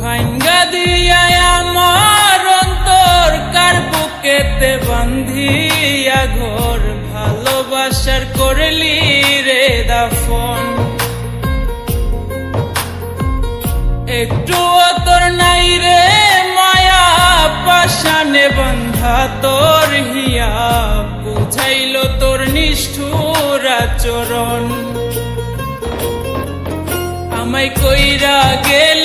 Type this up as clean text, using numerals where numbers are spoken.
ভাঙ্গা দিয়া আমার অন্তর কার বুকেতে বান্ধিয়া ঘর, ভালোবাসার করলি রে দাফন। একটু তোর নাই রে মায়া, পাশানে বন্ধা তোর হিয়া, বুঝাইল তোর নিষ্ঠুর আচরণ। আমায় কইরা গেল